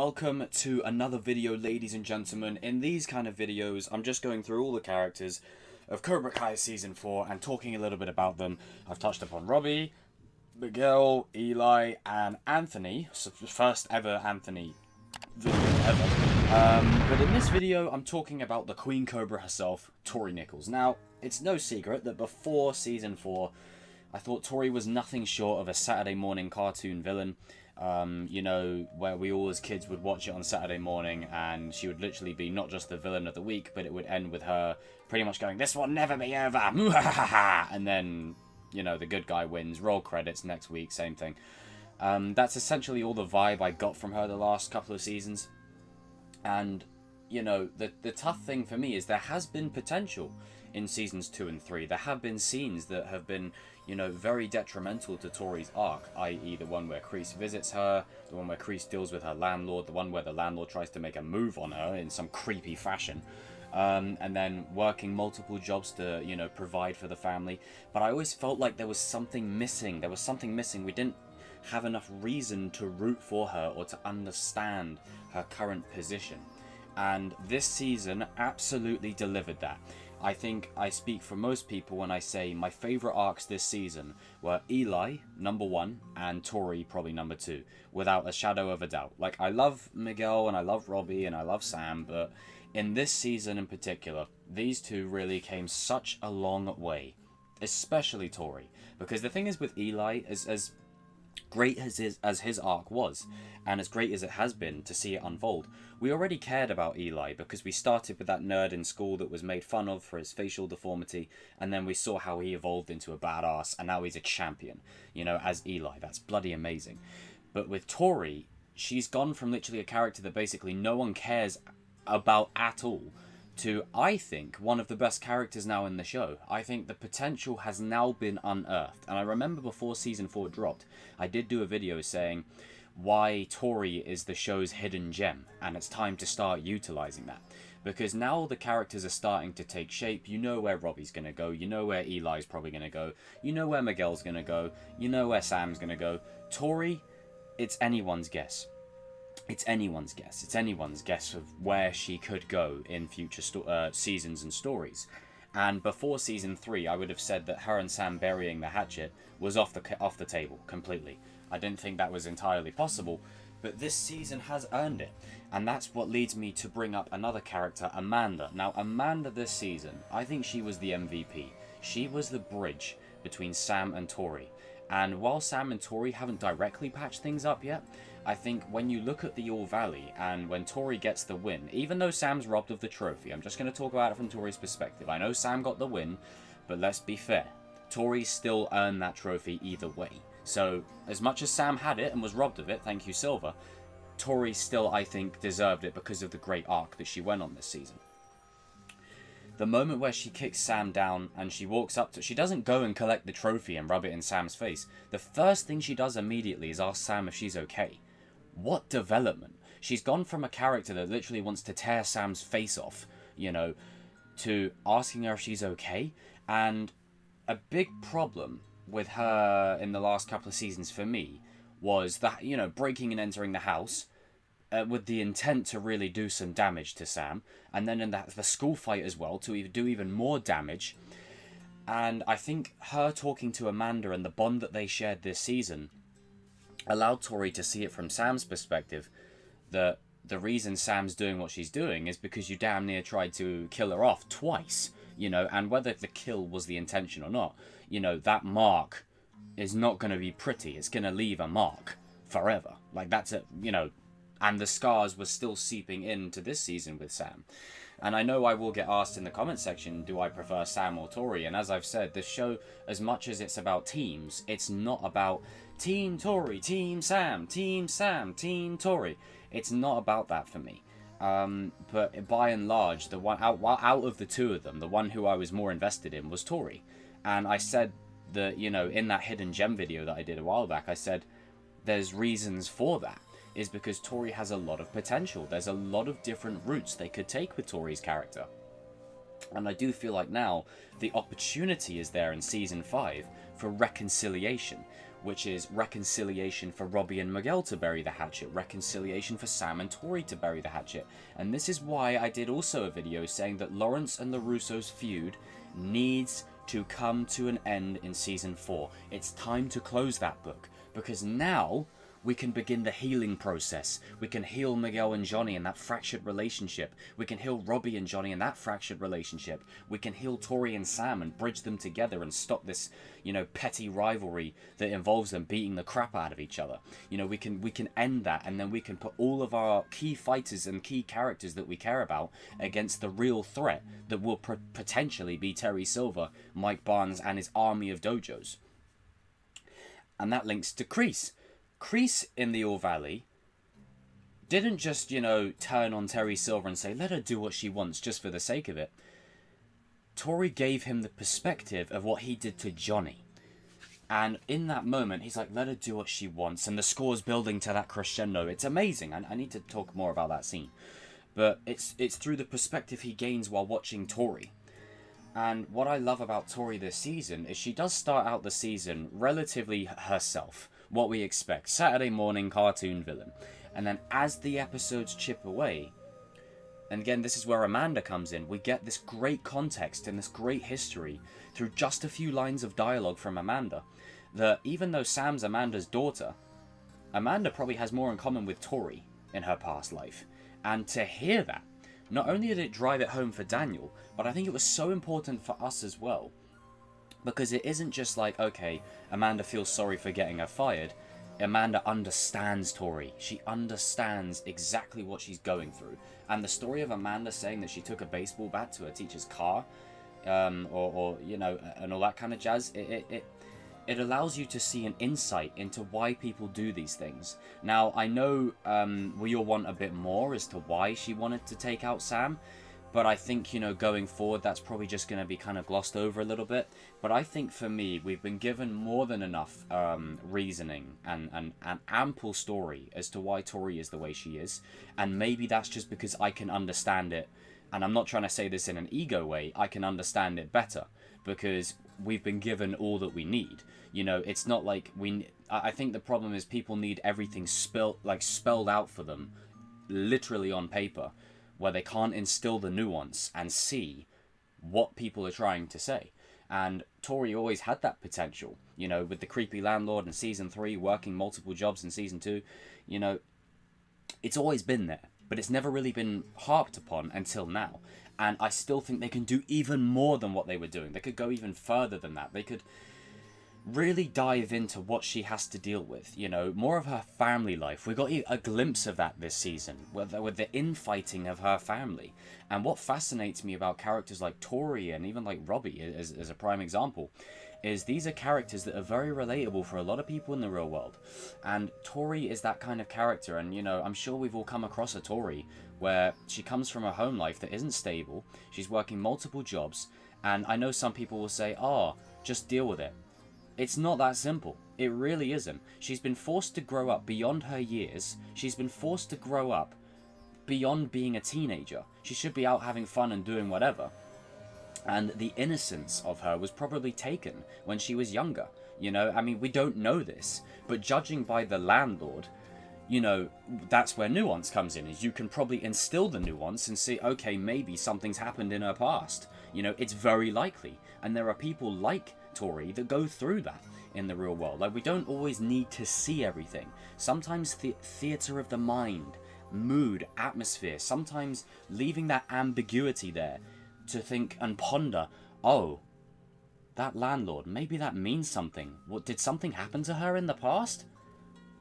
welcome to another video, ladies and gentlemen. In these kind of videos, I'm just going through all the characters of Cobra Kai Season 4 and talking a little bit about them. I've touched upon Robbie, Miguel, Eli, and Anthony. So first ever Anthony video ever. But in this video, I'm talking about the Queen Cobra herself, Tory Nichols. Now, it's no secret that before Season 4, I thought Tory was nothing short of a Saturday morning cartoon villain. You know, where we all as kids would watch it on Saturday morning, and she would literally be not just the villain of the week, but it would end with her pretty much going, "This will never be over," and then, you know, the good guy wins, roll credits, next week, same thing. That's essentially all the vibe I got from her the last couple of seasons. And, you know, the tough thing for me is there has been potential in Seasons 2 and 3. There have been scenes that have been, you know, very detrimental to Tory's arc, i.e. the one where Kreese visits her, the one where Kreese deals with her landlord, the one where the landlord tries to make a move on her in some creepy fashion, and then working multiple jobs to, you know, provide for the family. But I always felt like there was something missing. There was something missing. We didn't have enough reason to root for her or to understand her current position. And this season absolutely delivered that. I think I speak for most people when I say my favourite arcs this season were Eli, number 1, and Tory, probably number 2, without a shadow of a doubt. Like, I love Miguel, and I love Robbie, and I love Sam, but in this season in particular, these two really came such a long way, especially Tory. Because the thing is with Eli, as great as his arc was, and as great as it has been to see it unfold, we already cared about Eli because we started with that nerd in school that was made fun of for his facial deformity, and then we saw how he evolved into a badass, and now he's a champion, you know, as Eli. That's bloody amazing. But with Tory, she's gone from literally a character that basically no one cares about at all to, I think, one of the best characters now in the show. I think the potential has now been unearthed. And I remember before Season 4 dropped, I did do a video saying why Tory is the show's hidden gem, and it's time to start utilizing that. Because now the characters are starting to take shape. You know where Robbie's going to go, you know where Eli's probably going to go, you know where Miguel's going to go, you know where Sam's going to go. Tory, it's anyone's guess. It's anyone's guess. It's anyone's guess of where she could go in future seasons and stories. And before Season 3, I would have said that her and Sam burying the hatchet was off the table completely. I didn't think that was entirely possible, but this season has earned it. And that's what leads me to bring up another character, Amanda. Now, Amanda this season, I think she was the MVP. She was the bridge between Sam and Tory. And while Sam and Tory haven't directly patched things up yet, I think when you look at the All Valley and when Tory gets the win, even though Sam's robbed of the trophy, I'm just going to talk about it from Tory's perspective. I know Sam got the win, but let's be fair. Tory still earned that trophy either way. So, as much as Sam had it and was robbed of it, thank you Silver, Tory still, I think, deserved it because of the great arc that she went on this season. The moment where she kicks Sam down and she walks up to... She doesn't go and collect the trophy and rub it in Sam's face. The first thing she does immediately is ask Sam if she's okay. What development. She's gone from a character that literally wants to tear Sam's face off, you know, to asking her if she's okay. And a big problem with her in the last couple of seasons for me was that, you know, breaking and entering the house with the intent to really do some damage to Sam, and then in the school fight as well to do even more damage. And I think her talking to Amanda and the bond that they shared this season allowed Tory to see it from Sam's perspective, that the reason Sam's doing what she's doing is because you damn near tried to kill her off twice, you know, and whether the kill was the intention or not, you know, that mark is not going to be pretty. It's going to leave a mark forever. Like, that's it, you know. And the scars were still seeping into this season with Sam. And I know I will get asked in the comment section, do I prefer Sam or Tory? And as I've said, this show, as much as it's about teams, it's not about Team Tory, Team Sam, Team Tory. It's not about that for me. But by and large, the one out of the two of them, the one who I was more invested in was Tory. And I said that, you know, in that hidden gem video that I did a while back, I said there's reasons for that. Is because Tory has a lot of potential. There's a lot of different routes they could take with Tory's character. And I do feel like now the opportunity is there in season 5 for reconciliation, which is reconciliation for Robbie and Miguel to bury the hatchet, reconciliation for Sam and Tory to bury the hatchet. And this is why I did also a video saying that Lawrence and the Russos' feud needs to come to an end in season 4. It's time to close that book, because now we can begin the healing process. We can heal Miguel and Johnny in that fractured relationship. We can heal Robbie and Johnny in that fractured relationship. We can heal Tory and Sam and bridge them together and stop this, petty rivalry that involves them beating the crap out of each other. We can end that, and then we can put all of our key fighters and key characters that we care about against the real threat that will potentially be Terry Silver, Mike Barnes, and his army of dojos. And that links to Kreese. Kreese in the All Valley didn't just, turn on Terry Silver and say, let her do what she wants just for the sake of it. Tory gave him the perspective of what he did to Johnny. And in that moment, he's like, let her do what she wants. And the score's building to that crescendo. It's amazing. I need to talk more about that scene. But it's through the perspective he gains while watching Tory. And what I love about Tory this season is she does start out the season relatively herself. What we expect. Saturday morning cartoon villain. And then as the episodes chip away, and again, this is where Amanda comes in, we get this great context and this great history through just a few lines of dialogue from Amanda. That even though Sam's Amanda's daughter, Amanda probably has more in common with Tory in her past life. And to hear that, not only did it drive it home for Daniel, but I think it was so important for us as well. Because it isn't just like, okay, Amanda feels sorry for getting her fired. Amanda understands Tory. She understands exactly what she's going through. And the story of Amanda saying that she took a baseball bat to her teacher's car, and all that kind of jazz, it allows you to see an insight into why people do these things. Now, I know we all want a bit more as to why she wanted to take out Sam. But I think, going forward, that's probably just going to be kind of glossed over a little bit. But I think for me, we've been given more than enough reasoning and an ample story as to why Tory is the way she is. And maybe that's just because I can understand it. And I'm not trying to say this in an ego way. I can understand it better because we've been given all that we need. It's not like I think the problem is people need everything spelled out for them, literally on paper, where they can't instill the nuance and see what people are trying to say. And Tory always had that potential, with the creepy landlord in season 3, working multiple jobs in season 2, it's always been there, but it's never really been harped upon until now. And I still think they can do even more than what they were doing. They could go even further than that. They could really dive into what she has to deal with, more of her family life. We got a glimpse of that this season with the infighting of her family. And what fascinates me about characters like Tory and even like Robbie as a prime example is these are characters that are very relatable for a lot of people in the real world. And Tory is that kind of character, and I'm sure we've all come across a Tory where she comes from a home life that isn't stable, she's working multiple jobs, and I know some people will say, just deal with it. It's not that simple. It really isn't. She's been forced to grow up beyond her years. She's been forced to grow up beyond being a teenager. She should be out having fun and doing whatever. And the innocence of her was probably taken when she was younger. We don't know this. But judging by the landlord, that's where nuance comes in. Is you can probably instill the nuance and see, okay, maybe something's happened in her past. It's very likely. And there are people like Tory that go through that in the real world. We don't always need to see everything. Sometimes theater of the mind, mood, atmosphere, sometimes leaving that ambiguity there to think and ponder, that landlord, maybe that means something. Did something happen to her in the past?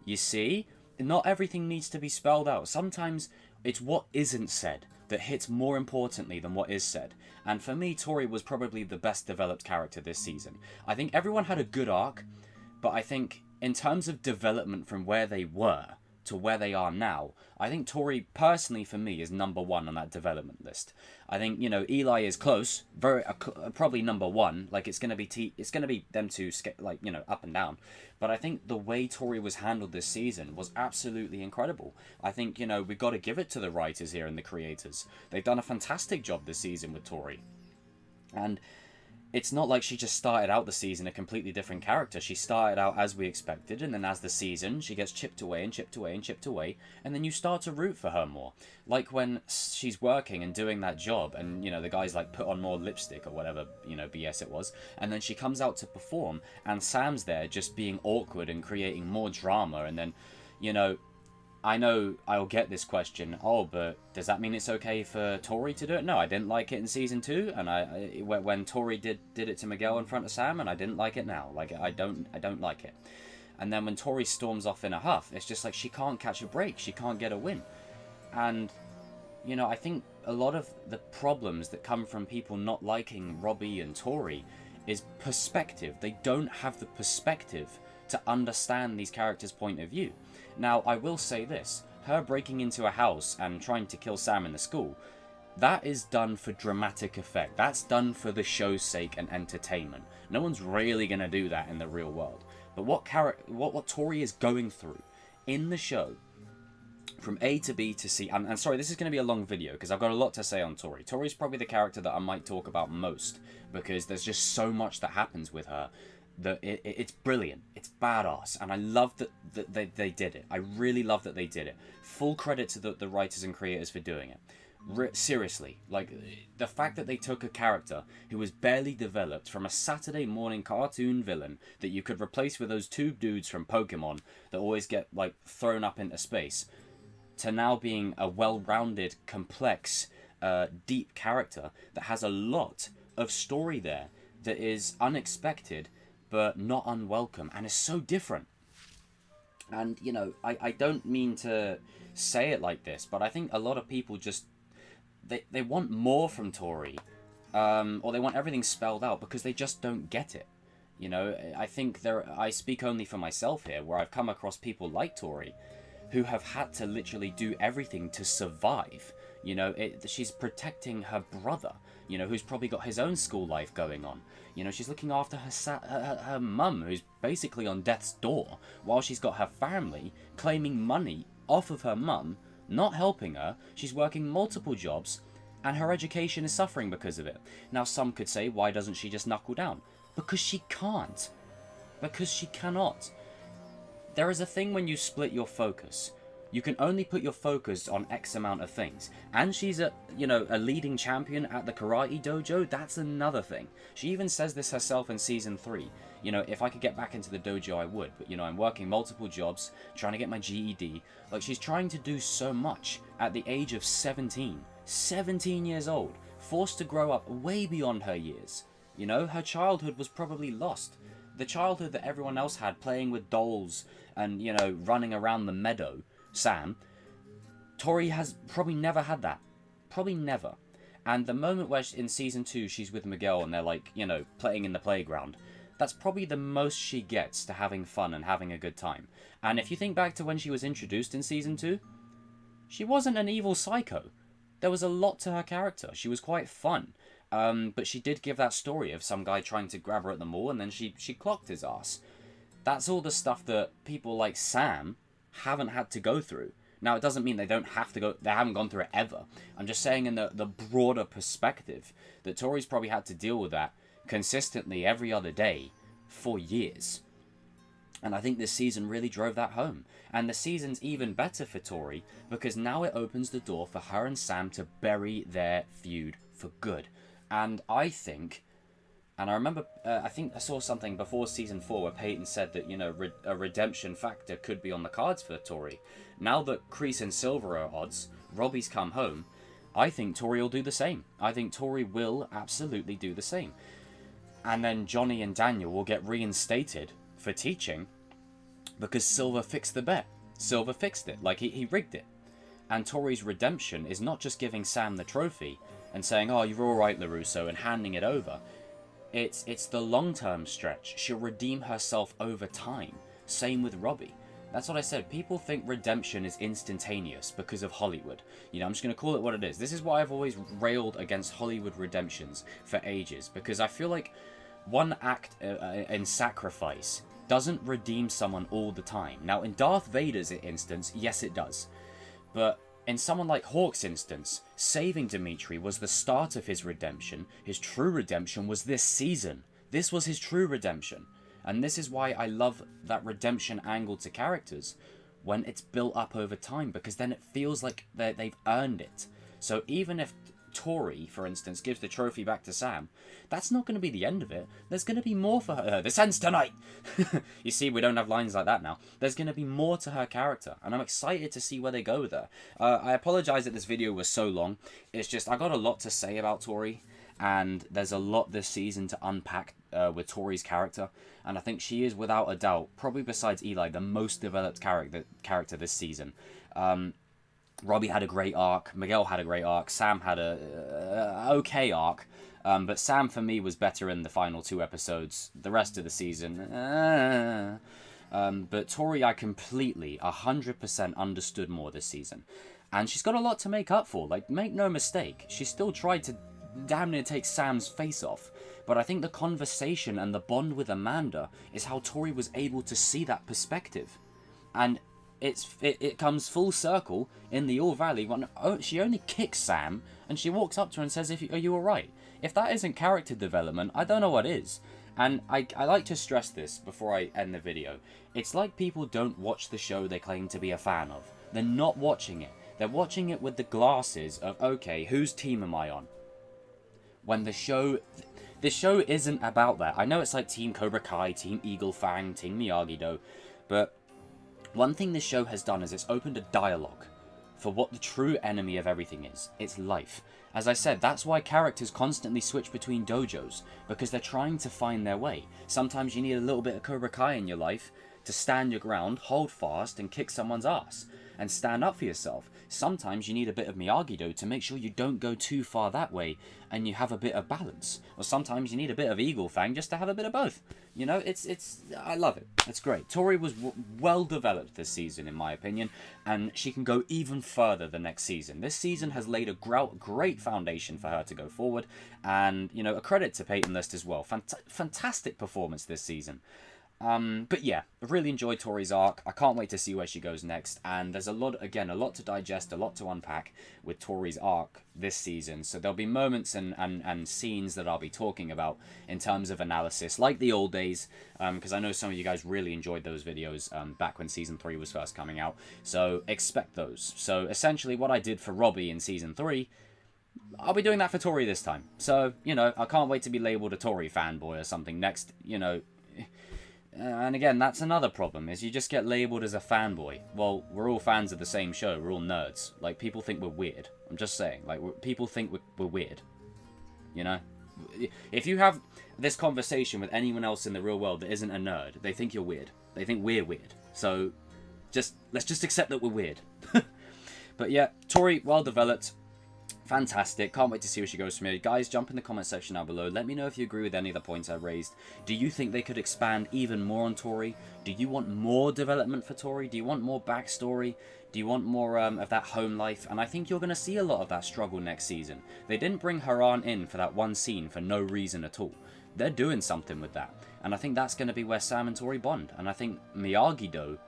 You see, not everything needs to be spelled out. Sometimes it's what isn't said that hits more importantly than what is said. And for me, Tory was probably the best developed character this season. I think everyone had a good arc, but I think in terms of development from where they were to where they are now, I think Tory, personally for me, is number 1 on that development list. I think, Eli is close, probably number 1. It's going to be them two, up and down. But I think the way Tory was handled this season was absolutely incredible. I think, we've got to give it to the writers here and the creators. They've done a fantastic job this season with Tory. And it's not like she just started out the season a completely different character. She started out as we expected, and then as the season, she gets chipped away and chipped away and chipped away, and then you start to root for her more. Like when she's working and doing that job, and, you know, the guy's like, put on more lipstick or whatever, you know, BS it was, and then she comes out to perform, and Sam's there just being awkward and creating more drama, and then, you know, I know I'll get this question, oh, but does that mean it's okay for Tory to do it? No, I didn't like it in season 2, and when Tory did it to Miguel in front of Sam, and I didn't like it now. Like, I don't like it. And then when Tory storms off in a huff, it's just like she can't catch a break, she can't get a win. And, you know, I think a lot of the problems that come from people not liking Robbie and Tory is perspective. They don't have the perspective to understand these characters' point of view. Now, I will say this, her breaking into a house and trying to kill Sam in the school, that is done for dramatic effect. That's done for the show's sake and entertainment. No one's really going to do that in the real world. But what Tory is going through in the show, from A to B to C, and sorry, this is going to be a long video because I've got a lot to say on Tory. Tory's probably the character that I might talk about most because there's just so much that happens with her. It's brilliant, it's badass, and I love that they did it. I really love that they did it. Full credit to the writers and creators for doing it. Seriously, like, the fact that they took a character who was barely developed from a Saturday morning cartoon villain that you could replace with those two dudes from Pokemon that always get, like, thrown up into space, to now being a well-rounded, complex, deep character that has a lot of story there that is unexpected but not unwelcome, and is so different. And, you know, I don't mean to say it like this, but I think a lot of people just, they want more from Tory, or they want everything spelled out because they just don't get it. You know, I think I speak only for myself here, where I've come across people like Tory who have had to literally do everything to survive. You know, she's protecting her brother, you know, who's probably got his own school life going on. You know, she's looking after her mum, who's basically on death's door, while she's got her family claiming money off of her mum, not helping her. She's working multiple jobs, and her education is suffering because of it. Now, some could say, why doesn't she just knuckle down? Because she can't. Because she cannot. There is a thing when you split your focus. You can only put your focus on X amount of things. And she's a leading champion at the karate dojo. That's another thing. She even says this herself in season 3. You know, if I could get back into the dojo, I would. But, you know, I'm working multiple jobs, trying to get my GED. Like, she's trying to do so much at the age of 17. 17 years old. Forced to grow up way beyond her years. You know, her childhood was probably lost. The childhood that everyone else had, playing with dolls and, you know, running around the meadow, Sam, Tory has probably never had that. Probably never. And the moment where in season 2 she's with Miguel and they're, like, you know, playing in the playground, that's probably the most she gets to having fun and having a good time. And if you think back to when she was introduced in season 2, she wasn't an evil psycho. There was a lot to her character. She was quite fun. But she did give that story of some guy trying to grab her at the mall, and then she clocked his ass. That's all the stuff that people like Sam haven't had to go through. Now, it doesn't mean they don't have to go, they haven't gone through it ever. I'm just saying in the broader perspective that Tory's probably had to deal with that consistently every other day for years. And I think this season really drove that home. And the season's even better for Tory because now it opens the door for her and Sam to bury their feud for good. And I think, and I remember, I think I saw something before season 4 where Peyton said that, you know, a redemption factor could be on the cards for Tory. Now that Kreese and Silver are odds, Robbie's come home, I think Tory will do the same. I think Tory will absolutely do the same. And then Johnny and Daniel will get reinstated for teaching because Silver fixed the bet. Silver fixed it, like he rigged it. And Tory's redemption is not just giving Sam the trophy and saying, oh, you're alright, LaRusso, and handing it over. It's the long-term stretch. She'll redeem herself over time. Same with Robbie. That's what I said. People think redemption is instantaneous because of Hollywood. You know, I'm just going to call it what it is. This is why I've always railed against Hollywood redemptions for ages. Because I feel like one act in sacrifice doesn't redeem someone all the time. Now, in Darth Vader's instance, yes, it does. But in someone like Hawk's instance, saving Dimitri was the start of his redemption. His true redemption was this season. This was his true redemption. And this is why I love that redemption angle to characters when it's built up over time, because then it feels like they've earned it. So even if Tory, for instance, gives the trophy back to Sam, that's not going to be the end of it. There's going to be more for her. This ends tonight! You see, we don't have lines like that now. There's going to be more to her character, and I'm excited to see where they go with her. I apologise that this video was so long. It's just, I got a lot to say about Tory, and there's a lot this season to unpack with Tory's character, and I think she is, without a doubt, probably besides Eli, the most developed character this season. Robbie had a great arc, Miguel had a great arc, Sam had a okay arc, but Sam for me was better in the final 2 episodes. The rest of the season, but Tory I completely, 100% understood more this season, and she's got a lot to make up for. Like, make no mistake, she still tried to damn near take Sam's face off, but I think the conversation and the bond with Amanda is how Tory was able to see that perspective, and it comes full circle in the All Valley when she only kicks Sam and she walks up to her and says, "Are you alright?" If that isn't character development, I don't know what is. And I like to stress this before I end the video. It's like people don't watch the show they claim to be a fan of. They're not watching it. They're watching it with the glasses of, okay, whose team am I on? When the show isn't about that. I know it's like Team Cobra Kai, Team Eagle Fang, Team Miyagi-Do, but one thing this show has done is it's opened a dialogue for what the true enemy of everything is. It's life. As I said, that's why characters constantly switch between dojos, because they're trying to find their way. Sometimes you need a little bit of Cobra Kai in your life to stand your ground, hold fast, and kick someone's ass, and stand up for yourself. Sometimes you need a bit of Miyagi-Do to make sure you don't go too far that way, and you have a bit of balance. Or sometimes you need a bit of Eagle Fang just to have a bit of both. You know, I love it. It's great. Tory was well developed this season, in my opinion, and she can go even further the next season. This season has laid a great foundation for her to go forward, and, you know, a credit to Peyton List as well. Fantastic performance this season. But yeah, I've really enjoyed Tory's arc. I can't wait to see where she goes next, and there's a lot to digest, a lot to unpack with Tory's arc this season. So there'll be moments and scenes that I'll be talking about in terms of analysis, like the old days, because I know some of you guys really enjoyed those videos back when Season 3 was first coming out, so expect those. So essentially what I did for Robbie in Season 3, I'll be doing that for Tory this time. So, you know, I can't wait to be labelled a Tory fanboy or something next, you know. And again, that's another problem, is you just get labelled as a fanboy. Well, we're all fans of the same show, we're all nerds. Like, people think we're weird. I'm just saying, like, people think we're weird. You know? If you have this conversation with anyone else in the real world that isn't a nerd, they think you're weird. They think we're weird. So, let's just accept that we're weird. But yeah, Tory, well developed. Fantastic. Can't wait to see where she goes from here. Guys, jump in the comment section down below. Let me know if you agree with any of the points I've raised. Do you think they could expand even more on Tory? Do you want more development for Tory? Do you want more backstory? Do you want more of that home life? And I think you're going to see a lot of that struggle next season. They didn't bring her aunt in for that one scene for no reason at all. They're doing something with that. And I think that's going to be where Sam and Tory bond. And I think Miyagi-Do,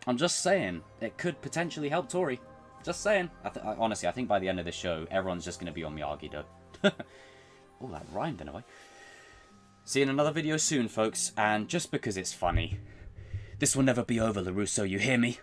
I'm just saying, it could potentially help Tory. Just saying. Honestly, I think by the end of this show, everyone's just going to be on Miyagi-Do. Oh, that rhymed in a way. See you in another video soon, folks. And just because it's funny, this will never be over, LaRusso, you hear me?